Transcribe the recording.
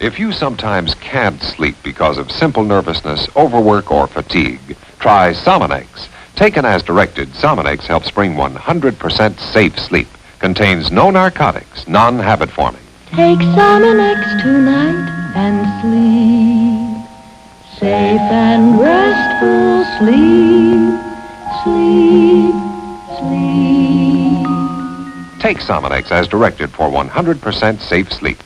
If you sometimes can't sleep because of simple nervousness, overwork, or fatigue, try Sominex. Taken as directed, Sominex helps bring 100% safe sleep. Contains no narcotics, non-habit forming. Take Sominex tonight and sleep. Safe and restful sleep. Sleep, sleep. Take Sominex as directed for 100% safe sleep.